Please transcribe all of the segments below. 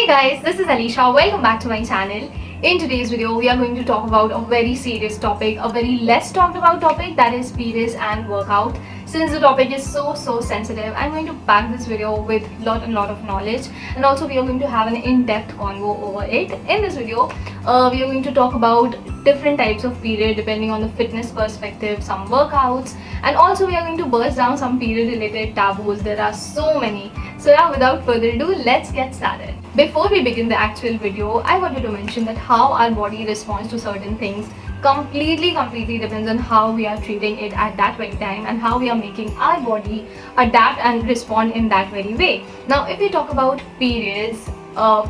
Hey guys, this is Alisha. Welcome back to my channel. In today's video, we are going to talk about a very serious topic, a very less talked about topic, that is periods and workout. Since the topic is so sensitive, I'm going to pack this video with lot of knowledge, and also we are going to have an in-depth convo over it. In this video, we are going to talk about different types of period depending on the fitness perspective, some workouts, and also we are going to burst down some period related taboos. There are so many. So yeah, without further ado, let's get started. Before we begin the actual video, I wanted to mention that how our body responds to certain things completely depends on how we are treating it at that very time and how we are making our body adapt and respond in that very way. Now, if we talk about periods,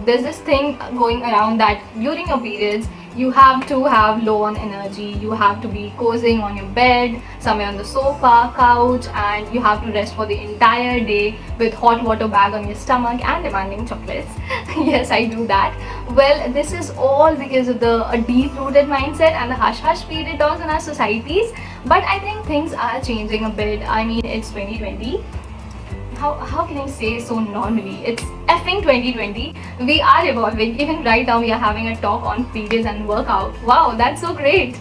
there's this thing going around that during your periods, you have to have low on energy, you have to be cozying on your bed, somewhere on the sofa, couch, and you have to rest for the entire day with hot water bag on your stomach and demanding chocolates. Yes, I do that. Well, this is all because of the deep-rooted mindset and the hush-hush period talks in our societies. But I think things are changing a bit. I mean, it's 2020. How can I say so normally? It's effing 2020. We are evolving. Even right now we are having a talk on periods and workout. Wow, that's so great.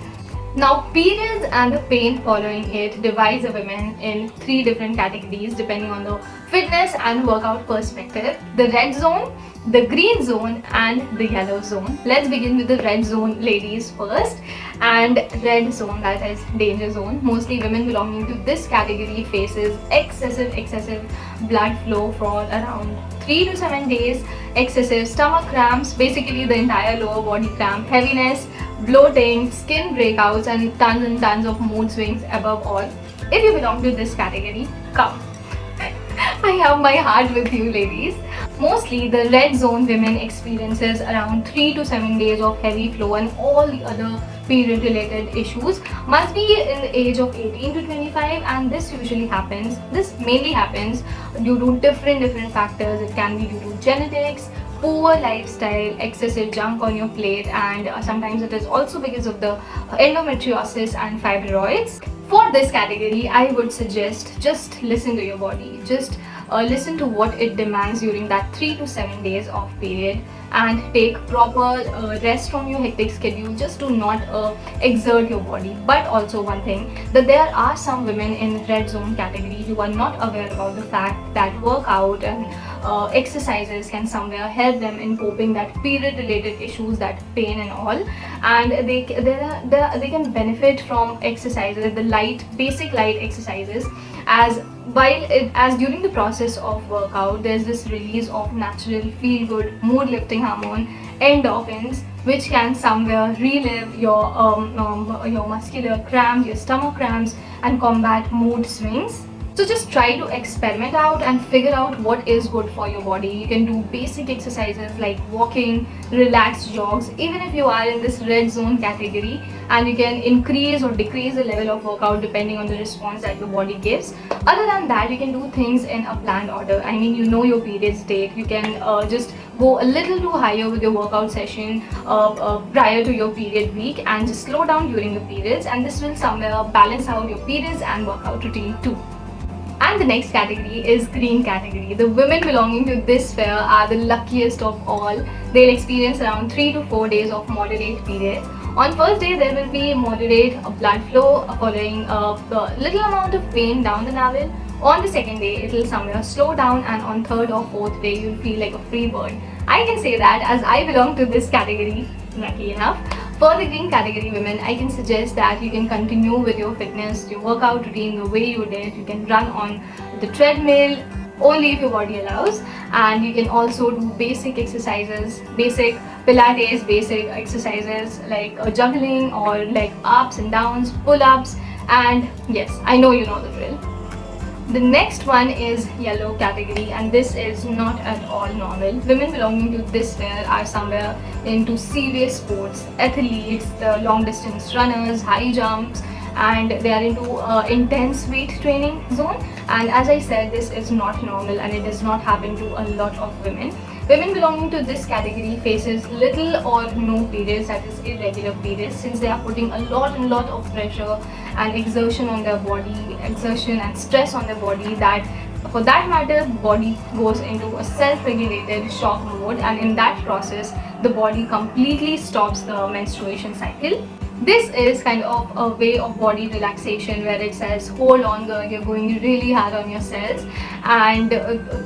Now, periods and the pain following it divides the women in three different categories depending on the fitness and workout perspective: the red zone, the green zone, and the yellow zone. Let's begin with the red zone ladies first. And red zone, that is danger zone. Mostly women belonging to this category faces excessive blood flow for around 3 to 7 days, excessive stomach cramps, basically the entire lower body cramp, heaviness, bloating, skin breakouts, and tons of mood swings. Above all, if you belong to this category, come. I have my heart with you ladies. Mostly the red zone women experiences around 3 to 7 days of heavy flow, and all the other period related issues must be in the age of 18 to 25, and this mainly happens due to different factors. It can be due to genetics, poor lifestyle, excessive junk on your plate, and sometimes it is also because of the endometriosis and fibroids. For this category, I would suggest just listen to your body. Just listen to what it demands during that 3 to 7 days of period, and take proper rest from your hectic schedule. Just do not exert your body. But also one thing, that there are some women in red zone category who are not aware about the fact that workout and exercises can somewhere help them in coping that period related issues, that pain and all, and they can benefit from exercises, the basic light exercises, as during the process of workout there's this release of natural feel good mood lifting hormone endorphins, which can somewhere relieve your muscular cramps, your stomach cramps, and combat mood swings. So just try to experiment out and figure out what is good for your body. You can do basic exercises like walking, relaxed jogs, even if you are in this red zone category, and you can increase or decrease the level of workout depending on the response that your body gives. Other than that, you can do things in a planned order. I mean, you know your period's date. You can just go a little too higher with your workout session prior to your period week, and just slow down during the periods, and this will somewhere balance out your periods and workout routine too. And the next category is green category. The women belonging to this sphere are the luckiest of all. They'll experience around 3 to 4 days of moderate periods. On first day, there will be moderate blood flow following a little amount of pain down the navel. On the second day, it will somewhere slow down, and on third or fourth day, you'll feel like a free bird. I can say that as I belong to this category, lucky enough. For the green category women, I can suggest that you can continue with your fitness, your workout routine the way you did. You can run on the treadmill only if your body allows, and you can also do basic exercises, basic Pilates, basic exercises like juggling or like ups and downs, pull-ups, and yes, I know you know the drill. The next one is yellow category, and this is not at all normal. Women belonging to this sphere are somewhere into serious sports, athletes, the long distance runners, high jumps, and they are into intense weight training zone. And as I said, this is not normal, and it does not happen to a lot of women. Women belonging to this category faces little or no periods, that is irregular periods, since they are putting a lot of pressure and exertion on their body, exertion and stress on their body, that for that matter, body goes into a self-regulated shock mode, and in that process the body completely stops the menstruation cycle. This is kind of a way of body relaxation where it says hold on girl, you're going really hard on yourselves, and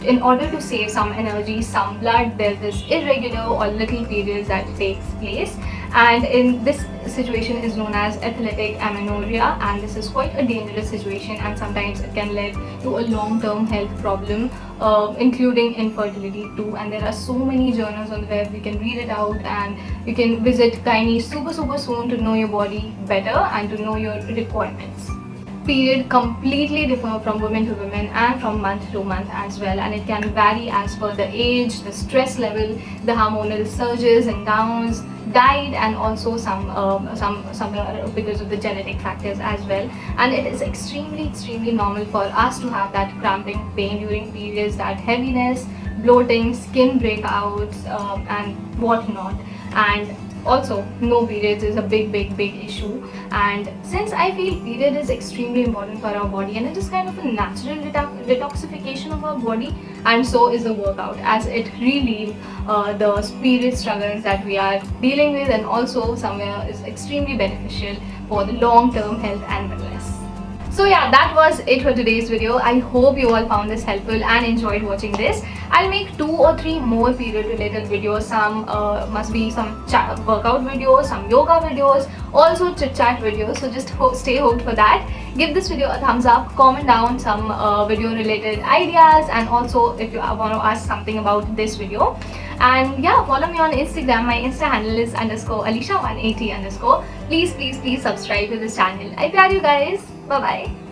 in order to save some energy, some blood, there's this irregular or little periods that takes place, and in this situation is known as athletic amenorrhea, and this is quite a dangerous situation, and sometimes it can lead to a long-term health problem, including infertility too. And there are so many journals on the web, you can read it out, and you can visit gynae super soon to know your body better and to know your requirements. Period completely differ from women to women and from month to month as well, and it can vary as per the age, the stress level, the hormonal surges and downs, diet, and also some because of the genetic factors as well. And it is extremely normal for us to have that cramping pain during periods, that heaviness, bloating, skin breakouts, and whatnot. And also, no periods is a big issue, and since I feel period is extremely important for our body, and it is kind of a natural detoxification of our body, and so is the workout, as it relieves the period struggles that we are dealing with, and also somewhere is extremely beneficial for the long-term health and wellness. So yeah, that was it for today's video. I hope you all found this helpful and enjoyed watching this. I'll make 2 or 3 more period related videos. Some must be some workout videos, some yoga videos, also chit chat videos. So just stay hooked for that. Give this video a thumbs up, comment down some video related ideas, and also if you want to ask something about this video. And yeah, follow me on Instagram. My Insta handle is _Alisha180_. Please subscribe to this channel. I love you guys. Bye bye.